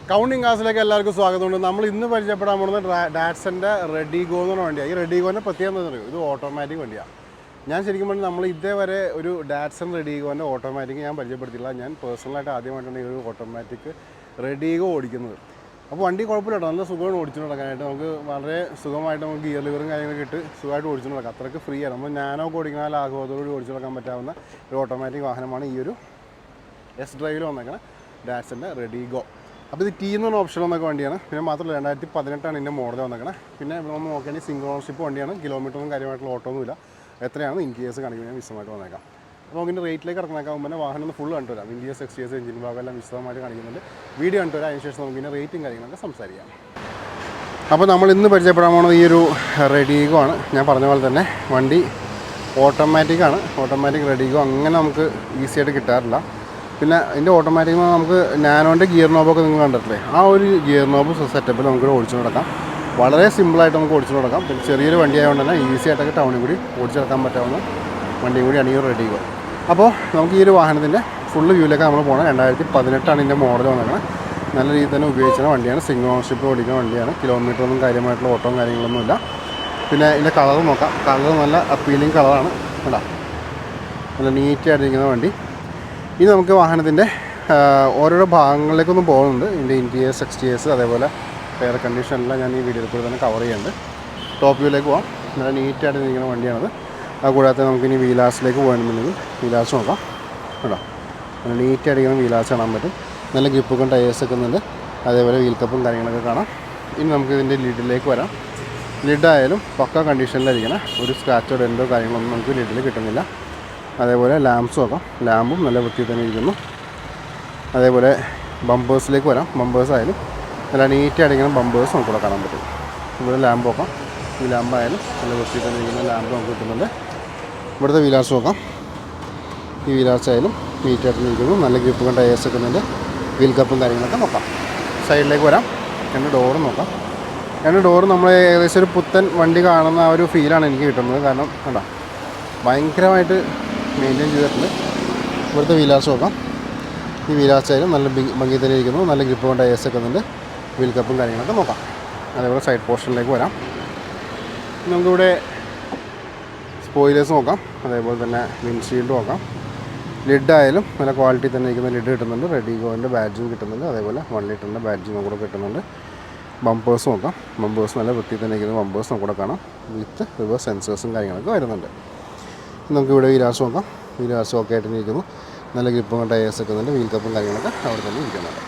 Counting ക്ലാസ്സിലേക്ക് എല്ലാവർക്കും സ്വാഗതമുണ്ട്. നമ്മൾ ഇന്ന് പരിചയപ്പെടാൻ പോകുന്നത് ഡാറ്റ്സൻ്റെ റെഡിഗോ എന്ന് പറഞ്ഞ വണ്ടിയാണ്. ഈ റെഡിഗോൻ്റെ പ്രത്യേകത എന്താ പറയുക, ഇത് ഓട്ടോമാറ്റിക് വണ്ടിയാണ്. ഞാൻ ശരിക്കും പറഞ്ഞാൽ നമ്മൾ ഇതേവരെ ഒരു ഡാറ്റ്സൺ റെഡിഗോൻ്റെ ഓട്ടോമാറ്റിക് ഞാൻ പരിചയപ്പെടുത്തില്ല. ഞാൻ പേഴ്സണലായിട്ട് ആദ്യമായിട്ടാണ് ഈ ഒരു ഓട്ടോമാറ്റിക് റെഡിഗോ ഓടിക്കുന്നത്. അപ്പോൾ വണ്ടി കുഴപ്പമില്ല, നല്ല സുഖമാണ് ഓടിച്ചു നടക്കാനായിട്ട്. നമുക്ക് വളരെ സുഖമായിട്ട് നമുക്ക് ഗിയർ ലിവറും കാര്യങ്ങളൊക്കെ ഇട്ട് സുഖമായിട്ട് ഓടിച്ചു നടക്കാം. അത്രയ്ക്ക് ഫ്രീ ആണ്. നമ്മൾ നാനോ ഒക്കെ ഓടിക്കുന്ന ലാഘവത്തോടുകൂടി ഓടിച്ചു നടക്കാൻ പറ്റാവുന്ന ഒരു ഓട്ടോമാറ്റിക് വാഹനമാണ് ഈ ഒരു എസ് ഡ്രൈവിൽ വന്നേക്കണ ഡാറ്റ്സൻ്റെ റെഡിഗോ. അപ്പോൾ ഇത് ടി എന്ന് പറഞ്ഞ ഓപ്ഷനൊക്കെ വണ്ടിയാണ്. പിന്നെ മാത്രമല്ല 2018 ഇതിൻ്റെ മോഡൽ വന്നേക്കണത്. പിന്നെ നമ്മൾ നോക്കുകയാണെങ്കിൽ സിംഗിൾ ഓണർഷിപ്പ് വണ്ടിയാണ്. കിലോമീറ്ററൊന്നും കാര്യമായിട്ടുള്ള ഓട്ടോ ഒന്നുമില്ല. എത്രയാണ് ഇൻഡിയേഴ്സ് കാണിക്കുന്നത് ഞാൻ വിശദമായിട്ട് വന്നേക്കാം. അപ്പോൾ നമുക്കിൻ്റെ റേറ്റിലേക്ക് ഇറങ്ങാൻ മുമ്പേ വാഹനം ഒന്ന് ഫുൾ കണ്ടുവരാം. ഇൻഡിയേഴ്സ് എക്സ്റ്റേഴ്സ് എഞ്ചിൻ ഭാഗം എല്ലാം വിശദമായിട്ട് കാണിക്കുന്നുണ്ട്. വീഡിയോ കണ്ടുവരാം. അതിനുശേഷം നമുക്കിൻ്റെ റേറ്റും കാര്യങ്ങളൊക്കെ സംസാരിക്കാം. അപ്പോൾ നമ്മൾ ഇന്ന് പരിചയപ്പെടാൻ പോകുന്നത് ഈ ഒരു റെഡിഗോ ആണ്. ഞാൻ പറഞ്ഞ പോലെ തന്നെ വണ്ടി ഓട്ടോമാറ്റിക്കാണ്. ഓട്ടോമാറ്റിക് റെഡിഗോ അങ്ങനെ നമുക്ക് ഈസി ആയിട്ട് കിട്ടാറില്ല. പിന്നെ ഇതിൻ്റെ ഓട്ടോമാറ്റിക് നമുക്ക് നാനോൻ്റെ ഗിയർ നോബൊക്കെ നിങ്ങൾ കണ്ടിട്ടില്ലേ, ആ ഒരു ഗിയർ നോബ് സെറ്റപ്പിൽ നമുക്ക് ഓടിച്ചു നടക്കാം. വളരെ സിമ്പിളായിട്ട് നമുക്ക് ഓടിച്ചു നടക്കാം. പിന്നെ ചെറിയൊരു വണ്ടി ആയതുകൊണ്ട് തന്നെ ഈസി ആയിട്ടൊക്കെ ടൗണിൽ കൂടി ഓടിച്ചു നടക്കാൻ പറ്റാവുന്ന വണ്ടിയും കൂടിയാണ് ഈ ഒരു റെഡിഗോ. അപ്പോൾ നമുക്ക് ഈ ഒരു വാഹനത്തിൻ്റെ ഫുള്ള് വ്യൂയിലേക്ക് നമ്മൾ പോകണം. 2018 ഇതിൻ്റെ മോഡൽ വന്നേക്കണം. നല്ല രീതിയിൽ തന്നെ ഉപയോഗിക്കുന്ന വണ്ടിയാണ്. സിംഗിൾ ഓണർഷിപ്പ് ഓടിക്കുന്ന വണ്ടിയാണ്. കിലോമീറ്ററൊന്നും കാര്യമായിട്ടുള്ള ഓട്ടവും കാര്യങ്ങളൊന്നുമില്ല. പിന്നെ ഇതിൻ്റെ കളർ നോക്കാം. കളർ നല്ല അപ്പീലിംഗ് കളറാണ്. കേട്ടോ, നല്ല നീറ്റായിട്ടിരിക്കുന്ന വണ്ടി. ഇനി നമുക്ക് വാഹനത്തിൻ്റെ ഓരോരോ ഭാഗങ്ങളിലേക്കൊന്നും പോകുന്നുണ്ട്. ഇതിൻ്റെ ഇൻറ്റീരിയേഴ്സ് എക്സ്റ്റീരിയേഴ്സ് അതേപോലെ എയർ കണ്ടീഷനെല്ലാം ഞാൻ ഈ വീഡിയോയിൽ കൂടി തന്നെ കവർ ചെയ്യുന്നുണ്ട്. ടോപ്പ് വ്യൂയിലേക്ക് പോകാം. നല്ല നീറ്റായിട്ട് ഇരിക്കുന്ന വണ്ടിയാണത്. അതുകൂടാതെ നമുക്കിനി വീലാസിലേക്ക് പോകണമെന്നുണ്ടെങ്കിൽ വീലാസ് നോക്കാം. കേട്ടോ, നല്ല നീറ്റായിട്ടിരിക്കുന്ന വീലാസ് കാണാൻ പറ്റും. നല്ല ഗ്രിപ്പൊക്കെ ടയേഴ്സൊക്കെ ഉണ്ട്. അതേപോലെ വീൽ കപ്പും കാര്യങ്ങളൊക്കെ കാണാം. ഇനി നമുക്ക് ഇതിൻ്റെ ലിഡിലേക്ക് വരാം. ലിഡായാലും പക്ക കണ്ടീഷനിലായിരിക്കണം. ഒരു സ്ക്രാച്ചോ ഡെൻറ്റോ കാര്യങ്ങളൊന്നും നമുക്ക് ലിഡിൽ കിട്ടുന്നില്ല. അതേപോലെ ലാംപ്സ് നോക്കാം. ലാമ്പും നല്ല വൃത്തിയിൽ തന്നെ ഇരിക്കുന്നു. അതേപോലെ ബമ്പേഴ്സിലേക്ക് വരാം. ബമ്പേഴ്സ് ആയാലും നല്ല നീറ്റായിട്ടിരിക്കുന്ന ബമ്പേഴ്സ് നമുക്കിവിടെ കാണാൻ പറ്റും. ഇവിടെ ലാമ്പ് നോക്കാം. ഈ ലാമ്പായാലും നല്ല വൃത്തിയിൽ തന്നെ ഇരിക്കുന്ന ലാമ്പ് നമുക്ക് കിട്ടുന്നുണ്ട്. ഇവിടുത്തെ വീലാർസ് നോക്കാം. ഈ വീലാർസ് ആയാലും നീറ്റായിട്ട് ഇരിക്കുന്നു. നല്ല ഗ്രിപ്പും ടയേഴ്സ് ഒക്കെ ഉണ്ട്. വീൽ കപ്പും കാര്യങ്ങളൊക്കെ നോക്കാം. സൈഡിലേക്ക് വരാം. രണ്ട് ഡോറും നോക്കാം. രണ്ട് ഡോറ് നമ്മൾ ഏകദേശം ഒരു പുത്തൻ വണ്ടി കാണുന്ന ആ ഒരു ഫീലാണ് എനിക്ക് കിട്ടുന്നത്. കാരണം കണ്ടോ, ഭയങ്കരമായിട്ട് മെയിൻറ്റെയിൻ ചെയ്തിട്ടുണ്ട്. ഇവിടുത്തെ വീലാർസ് നോക്കാം. ഈ വീലാർസ് ആയാലും നല്ല ഭംഗി തന്നെ ഇരിക്കുന്നു. നല്ല ഗ്രിപ്പ് കൊണ്ട് ടയേഴ്സൊക്കെ ഉണ്ട്. വീൽ കപ്പും കാര്യങ്ങളൊക്കെ നോക്കാം. അതേപോലെ സൈഡ് പോർഷനിലേക്ക് വരാം. നമുക്കിവിടെ സ്പോയിലേഴ്സ് നോക്കാം. അതേപോലെ തന്നെ വിൻഷീൽഡ് നോക്കാം. ലിഡായാലും നല്ല ക്വാളിറ്റി തന്നെ ഇരിക്കുന്ന ലിഡ് കിട്ടുന്നുണ്ട്. റെഡിഗോൻ്റെ ബാഡ്ജും കിട്ടുന്നുണ്ട്. അതേപോലെ 1 ലിറ്ററിൻ്റെ ബാഡ്ജും നമുക്കിവിടെ കിട്ടുന്നുണ്ട്. ബമ്പേഴ്സ് നോക്കാം. ബമ്പേഴ്സ് നല്ല വൃത്തിയിൽ തന്നെ ഇരിക്കുന്ന ബമ്പേഴ്സ് നമുക്കിവിടെ കാണാം. വിത്ത് റിവേഴ്സ് സെൻസേഴ്സും കാര്യങ്ങളൊക്കെ വരുന്നുണ്ട്. നമുക്കിവിടെ വീലാർസ് നോക്കാം. വീലാർസ് ഒക്കെ ആയിട്ട് ഇരിക്കുന്നു. നല്ല ഗ്രിപ്പും ടയേഴ്സ് ഒക്കെ ഉണ്ട്. വീൽ കപ്പും കാര്യങ്ങളൊക്കെ അവിടെ തന്നെ ഇരിക്കുന്നുണ്ട്.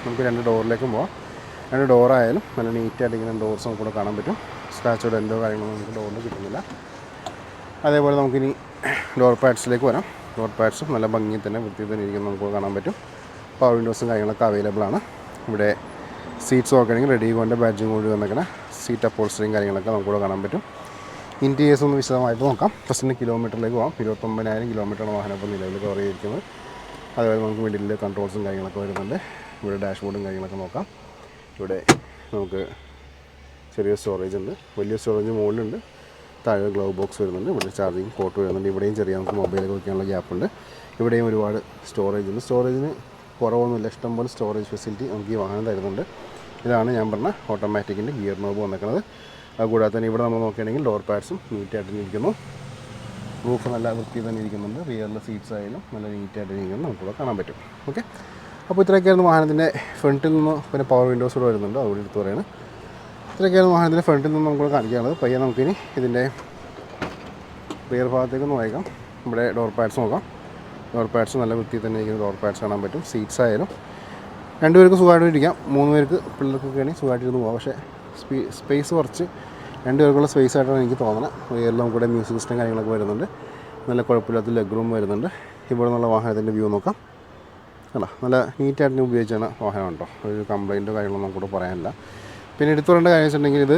നമുക്ക് രണ്ട് ഡോറിലേക്കും പോകാം. രണ്ട് ഡോറായാലും നല്ല നീറ്റായിട്ട് ഇങ്ങനെ ഡോർസ് നമുക്കിവിടെ കാണാൻ പറ്റും. സ്ക്രാച്ചോ ഡെൻറ്റോ കാര്യങ്ങളൊന്നും നമുക്ക് ഡോറിൽ കിട്ടുന്നില്ല. അതേപോലെ നമുക്കിനി ഡോർ പാഡ്സിലേക്ക് വരാം. ഡോർ പാഡ്സും നല്ല ഭംഗിയിൽ തന്നെ വൃത്തിയിൽ തന്നെ ഇരിക്കുന്നത് നമുക്ക് കാണാൻ പറ്റും. പവർ വിൻഡോസും കാര്യങ്ങളൊക്കെ അവൈലബിൾ ആണ്. ഇവിടെ സീറ്റ്സ് നോക്കുകയാണെങ്കിൽ റെഡിഗോൻ്റെ ബാഡ്ജിങ് കൂടി വന്നേക്കണ സീറ്റ് അപ്പോൾസ്റ്ററിയും കാര്യങ്ങളൊക്കെ നമുക്കിവിടെ കാണാൻ പറ്റും. ഇൻറ്റീരിയേഴ്സ് ഒന്ന് വിശദമായിട്ട് നോക്കാം. ഫസ്റ്റിന് കിലോമീറ്ററിലേക്ക് പോകാം. 29,000 കിലോമീറ്ററാണ് വാഹനം ഇപ്പോൾ നിലവിൽ കവർ ചെയ്തിരിക്കുന്നത്. അതുപോലെ നമുക്ക് മിഡിൽ കൺട്രോൾസും കാര്യങ്ങളൊക്കെ വരുന്നുണ്ട്. ഇവിടെ ഡാഷ്ബോർഡും കാര്യങ്ങളൊക്കെ നോക്കാം. ഇവിടെ നമുക്ക് ചെറിയ സ്റ്റോറേജ് ഉണ്ട്. വലിയ സ്റ്റോറേജ് മുകളിലുണ്ട്. താഴെ ഗ്ലൗ ബോക്സ് വരുന്നുണ്ട്. ഇവിടെ ചാർജിങ് പോർട്ട് വരുന്നുണ്ട്. ഇവിടെയും ചെറിയ നമുക്ക് മൊബൈലൊക്കെ വയ്ക്കാനുള്ള ഗ്യാപ്പുണ്ട്. ഇവിടെയും ഒരുപാട് സ്റ്റോറേജ് ഉണ്ട്. സ്റ്റോറേജിന് കുറവൊന്നുമില്ല. ഇഷ്ടംപോലെ സ്റ്റോറേജ് ഫെസിലിറ്റി നമുക്ക് ഈ വാഹനം തരുന്നുണ്ട്. ഇതാണ് ഞാൻ പറഞ്ഞ ഓട്ടോമാറ്റിക്കിൻ്റെ ഗിയർ നോബ് വന്നേക്കുന്നത്. അതുകൂടാതെ തന്നെ ഇവിടെ നമ്മൾ നോക്കുകയാണെങ്കിൽ ഡോർ പാഡ്സും നീറ്റായിട്ട് ഇരിക്കുന്നു. റൂഫ് നല്ല വൃത്തി തന്നെ ഇരിക്കുന്നുണ്ട്. റിയറിലെ സീറ്റ്സ് ആയാലും നല്ല നീറ്റായിട്ട് ഇരിക്കുന്നത് നമുക്കിവിടെ കാണാൻ പറ്റും. ഓക്കെ, അപ്പോൾ ഇത്രയൊക്കെയായിരുന്നു വാഹനത്തിൻ്റെ ഫ്രണ്ടിൽ നിന്ന്. പിന്നെ പവർ വിൻഡോസ് കൂടെ വരുന്നുണ്ട്, അതുകൂടി എടുത്ത് പറയുന്നത്. ഇത്രയൊക്കെയായിരുന്നു വാഹനത്തിൻ്റെ ഫ്രണ്ടിൽ നിന്ന് നമുക്കിവിടെ കാണിക്കാനുള്ളത്. പയ്യെ നമുക്കിനി ഇതിൻ്റെ റിയർ ഭാഗത്തേക്കൊന്ന് വായിക്കാം. ഇവിടെ ഡോർ പാഡ്സ് നോക്കാം. ഡോർ പാഡ്സ് നല്ല വൃത്തി തന്നെ ഇരിക്കുന്ന ഡോർ പാഡ്സ് കാണാൻ പറ്റും. സീറ്റ്സ് ആയാലും 2 പേർക്ക് സുഖമായിട്ട് ഇരിക്കാം. 3 പേർക്ക് പിള്ളേർക്കൊക്കെ ആണെങ്കിൽ സുഖമായിട്ടിരുന്ന് പോകാം. പക്ഷേ സ്പേസ് കുറച്ച് 2 പേർക്കുള്ള സ്പേസ് ആയിട്ടാണ് എനിക്ക് തോന്നുന്നത്. റിയറിൽ നമുക്കിവിടെ മ്യൂസിക് സിസ്റ്റം കാര്യങ്ങളൊക്കെ വരുന്നുണ്ട്. നല്ല കുഴപ്പമില്ലാത്ത ലെഗ് റൂം വരുന്നുണ്ട്. ഇവിടെ നിന്നുള്ള വാഹനത്തിൻ്റെ വ്യൂ നോക്കാം. അല്ല, നല്ല നീറ്റായിട്ട് ഉപയോഗിച്ചാണ് വാഹനം കേട്ടോ. ഒരു കംപ്ലയിൻറ്റോ കാര്യങ്ങളൊന്നും നമുക്കിവിടെ പറയാനില്ല. പിന്നെ എടുത്തു പറയേണ്ട കാര്യം വെച്ചിട്ടുണ്ടെങ്കിൽ ഇത്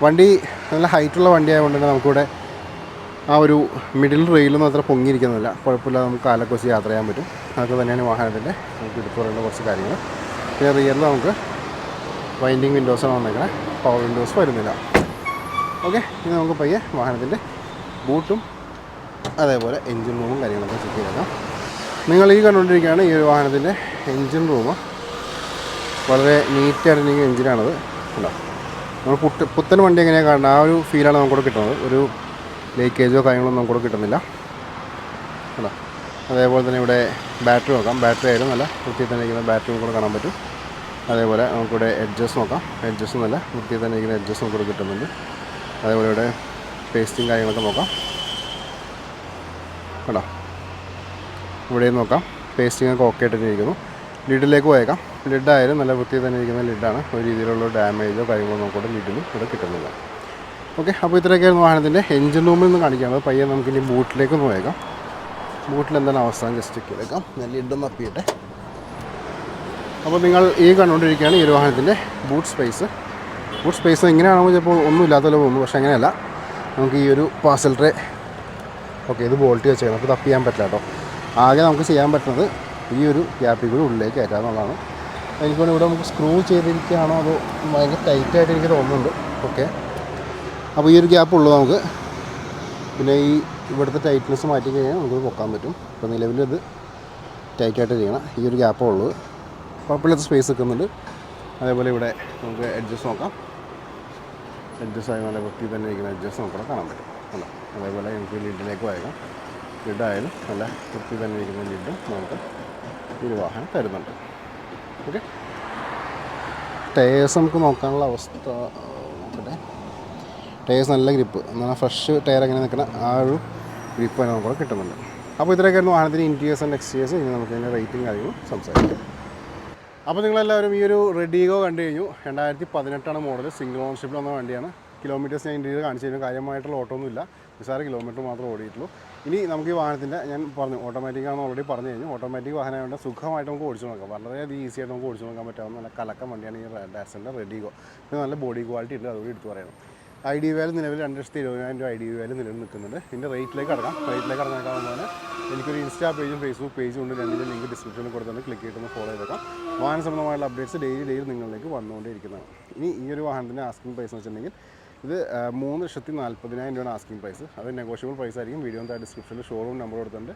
വണ്ടി നല്ല ഹൈറ്റുള്ള വണ്ടി ആയതുകൊണ്ട് തന്നെ നമുക്കിവിടെ ആ ഒരു മിഡിൽ റെയിലൊന്നും അത്ര പൊങ്ങിയിരിക്കുന്നില്ല. കുഴപ്പമില്ലാതെ നമുക്ക് കാലൊക്കെ വെച്ച് യാത്ര ചെയ്യാൻ പറ്റും. അതൊക്കെ തന്നെയാണ് വാഹനത്തിൻ്റെ നമുക്ക് എടുത്തു പറയേണ്ട കുറച്ച് കാര്യങ്ങൾ. പിന്നെ റിയറിൽ നമുക്ക് വൈൻഡിങ് വിൻഡോസാണ് വന്നേക്കണേ. പവർ വിൻഡോസ് വരുന്നില്ല. ഓക്കെ, ഇനി നമുക്ക് പയ്യെ വാഹനത്തിൻ്റെ ബൂട്ടും അതേപോലെ എൻജിൻ റൂമും കാര്യങ്ങളൊക്കെ ചെക്ക് ചെയ്തേക്കാം. നിങ്ങൾ ഈ കണ്ടുകൊണ്ടിരിക്കുകയാണ് ഈ ഒരു വാഹനത്തിൻ്റെ എൻജിൻ റൂം. വളരെ നീറ്റായിട്ടിരിക്കുന്ന എഞ്ചിനാണത്. ഉണ്ടോ, നമ്മൾ പുത്തൻ വണ്ടി എങ്ങനെയാണ് കാണുന്നത് ആ ഒരു ഫീലാണ് നമുക്കിവിടെ കിട്ടുന്നത്. ഒരു ലീക്കേജോ കാര്യങ്ങളൊന്നും നമുക്കിവിടെ കിട്ടുന്നില്ല. ഉണ്ടോ, അതേപോലെ തന്നെ ഇവിടെ ബാറ്ററി നോക്കാം. ബാറ്ററി ആയാലും നല്ല വൃത്തിയിൽ തന്നെ ഇരിക്കുന്ന ബാറ്ററി കൂടെ കാണാൻ പറ്റും. അതേപോലെ നമുക്കിവിടെ എഡ്ജസ് നോക്കാം. എഡ്ജസ് നല്ല വൃത്തിയിൽ തന്നെ ഇരിക്കുന്ന എഡ്ജസ് നമുക്കിവിടെ കിട്ടുന്നുണ്ട്. അതേപോലെ ഇവിടെ പേസ്റ്റിങ് കാര്യങ്ങളൊക്കെ നോക്കാം. കണ്ടോ, ഇവിടെയും നോക്കാം, പേസ്റ്റിംഗ് ഒക്കെ ഓക്കെ ആയിട്ട് ഇരിക്കുന്നു. ലിഡിലേക്ക് പോയേക്കാം. ലിഡായാലും നല്ല വൃത്തിയിൽ തന്നെ ഇരിക്കുന്ന ലിഡാണ്. ഒരു രീതിയിലുള്ള ഡാമേജോ കാര്യങ്ങളോ നമുക്കിവിടെ ലിഡിലും ഇവിടെ കിട്ടുന്നില്ല. ഓക്കെ, അപ്പോൾ ഇത്രയൊക്കെയായിരുന്നു വാഹനത്തിൻ്റെ എഞ്ചിൻ റൂമിൽ നിന്ന് കാണിക്കാനുള്ളത്. പയ്യെ നമുക്കിനി ബൂട്ടിലേക്ക് ഒന്ന് പോയേക്കാം. ബൂട്ടിൽ എന്താണ് അവസ്ഥ ജസ്റ്റ് ചെക്ക് ചെയ്തേക്കാം. ഞാൻ ലിഡൊന്ന് അപ്പിയിട്ടെ. അപ്പോൾ നിങ്ങൾ ഈ കണ്ടുകൊണ്ടിരിക്കുകയാണ് ഈ ഒരു വാഹനത്തിൻ്റെ ബൂട്ട് സ്പേസ്. ബൂട്ട് സ്പേസ് എങ്ങനെയാണോ ചിലപ്പോൾ ഒന്നും ഇല്ലാത്തല്ലോ തോന്നുന്നു, പക്ഷേ അങ്ങനെയല്ല. നമുക്ക് ഈ ഒരു പാർസൽ ട്രേ, ഓക്കെ, ഇത് ബോൾട്ട് വെച്ചേക്കാം. നമുക്ക് തപ്പ് ചെയ്യാൻ പറ്റില്ല കേട്ടോ. ആകെ നമുക്ക് ചെയ്യാൻ പറ്റുന്നത് ഈ ഒരു ഗ്യാപ്പിൽ കൂടി ഉള്ളിലേക്ക് കയറ്റാമെന്നുള്ളതാണ്. എനിക്കൊന്ന് ഇവിടെ നമുക്ക് സ്ക്രൂ ചെയ്തിരിക്കുകയാണോ അതോ ഭയങ്കര ടൈറ്റായിട്ട് എനിക്ക് തോന്നുന്നുണ്ട്. ഓക്കെ, അപ്പോൾ ഈ ഒരു ഗ്യാപ്പ് ഉള്ളൂ നമുക്ക്. പിന്നെ ഈ ഇവിടുത്തെ ടൈറ്റ്നെസ് മാറ്റി കഴിഞ്ഞാൽ നമുക്ക് പൊക്കാൻ പറ്റും. അപ്പോൾ നിലവിലിത് ടൈറ്റായിട്ട് ചെയ്യണം. ഈ ഒരു ഗ്യാപ്പേ ഉള്ളൂ. കുഴപ്പമില്ലാത്ത സ്പേസ് നിൽക്കുന്നുണ്ട്. അതേപോലെ ഇവിടെ നമുക്ക് എഡ്ജസ് നോക്കാം. എഡ്ജസ് ആയി നല്ല വൃത്തി തന്നെ ഇരിക്കുന്ന എഡ്ജസ് നമുക്കിവിടെ കാണാൻ പറ്റും. അല്ല, അതേപോലെ നമുക്ക് ലിഡിലേക്ക് വായിക്കാം. ലിഡായാലും നല്ല വൃത്തി തന്നെ ഇരിക്കുന്ന ലിഡും നമുക്ക് ഈ ഒരു വാഹനം തരുന്നുണ്ട്. ഓക്കെ, ടയേഴ്സ് നമുക്ക് നോക്കാനുള്ള അവസ്ഥ നോക്കട്ടെ. ടയേഴ്സ് നല്ല ഗ്രിപ്പ്, എന്നാൽ ഫ്രഷ് ടയർ എങ്ങനെ നിൽക്കുന്ന ആ ഒരു ഗ്രിപ്പ് തന്നെ നമുക്കിവിടെ കിട്ടുന്നുണ്ട്. അപ്പോൾ ഇത്രയൊക്കെയായിരുന്നു വാഹനത്തിന് ഇൻറ്റീരിയേഴ്സ് ആൻഡ് എക്സ്റ്റീരിയേഴ്സ്. ഇനി നമുക്ക് ഇതിൻ്റെ റേറ്റിംഗ് കാര്യങ്ങളും സംസാരിക്കാം. അപ്പോൾ നിങ്ങളെല്ലാവരും ഈ ഒരു റെഡിഗോ കണ്ടു കഴിഞ്ഞു. 2018 മോഡൽ, സിംഗിൾ ഓണർഷിപ്പിൽ വന്ന വണ്ടിയാണ്. കിലോമീറ്റേഴ്സ് ഞാൻ ഇൻറ്റീരിയർ കാണിച്ചു കഴിഞ്ഞു. കാര്യമായിട്ടുള്ള ഓട്ടമൊന്നുമില്ല, നിസ്സാര കിലോമീറ്റർ മാത്രമേ ഓടിയിട്ടുള്ളൂ. ഇനി നമുക്ക് ഈ വാഹനത്തിൻ്റെ ഞാൻ പറഞ്ഞു ഓട്ടോമാറ്റിക് ആണെന്ന് ഓൾറെഡി പറഞ്ഞു കഴിഞ്ഞു. ഓട്ടോമാറ്റിക് വാഹനമായതുകൊണ്ട് സുഖമായിട്ട് നമുക്ക് ഓടിച്ചു നോക്കാം. വളരെയധികം ഈസി ആയിട്ട് നമുക്ക് ഓടിച്ചു നോക്കാൻ പറ്റാവുന്ന നല്ല കലക്കം വണ്ടിയാണ് ഈ ഡാറ്റ്സൻ്റെ റെഡിഗോ. പിന്നെ നല്ല ബോഡി ക്വാളിറ്റി ഉണ്ട്, അതുകൂടി എടുത്ത് പറയണം. ID വാല്യൂ നിലവിൽ 2,20,000 രൂപ ID വാല്യൂ നിലവിൽ നിൽക്കുന്നുണ്ട്. ഇതിൻ്റെ റേറ്റിലേക്ക് അടക്കാം. റേറ്റിലേക്ക് അടങ്ങാനാകുമ്പോൾ എനിക്കൊരു ഇൻസ്റ്റാ പേജും ഫേസ്ബുക്ക് പേജും ഉണ്ട്. രണ്ടിൻ്റെ ലിങ്ക് ഡിസ്ക്രിപ്ഷനിൽ കൊടുത്തുകൊണ്ട് ക്ലിക്ക് ചെയ്തിട്ട് ഫോളോ ചെയ്തേക്കാം. വാഹന സംബന്ധമായുള്ള അപ്ഡേറ്റ്സ് ഡെയിലി നിങ്ങളിലേക്ക് വന്നുകൊണ്ടിരിക്കുന്നതാണ്. ഇനി ഈ ഒരു വാഹനത്തിൻ്റെ ആസ്കിംഗ് പ്രൈസ് എന്ന് വെച്ചിട്ടുണ്ടെങ്കിൽ ഇത് 3,40,000 രൂപയാണ് ആസ്കിംഗ് പ്രൈസ്. അത് നെഗോഷ്യബിൾ പ്രൈസ് ആയിരിക്കും. വീഡിയോ ഡിസ്ക്രിപ്ഷനിൽ ഷോറൂം നമ്പർ കൊടുത്തിട്ടുണ്ട്,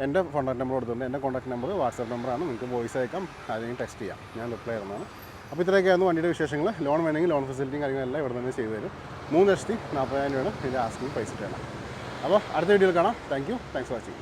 എൻ്റെ കോൺടാക്ട് നമ്പർ കൊടുത്തിട്ടുണ്ട്. എൻ്റെ കോൺടാക്ട് നമ്പർ വാട്സാപ്പ് നമ്പറാണ്. നിങ്ങൾക്ക് വോയിസ് അയക്കാം, അല്ലെങ്കിൽ ടെക്സ്റ്റ് ചെയ്യാം, ഞാൻ റിപ്ലൈ തരുന്നതാണ്. അപ്പോൾ ഇത്രയൊക്കെയായിരുന്നു വണ്ടിയുടെ വിശേഷങ്ങൾ. ലോൺ വേണമെങ്കിൽ ലോൺ ഫെസിലിറ്റിയും കാര്യങ്ങളെല്ലാം ഇവിടെ തന്നെ ചെയ്തു തരും. 3,40,000 രൂപയാണ് ഇതിൻ്റെ ആസ്കിംഗ് പ്രൈസ് ഇട്ടാണ്. അപ്പോൾ അടുത്ത വീഡിയോയിൽ കാണാം. Thanks for watching.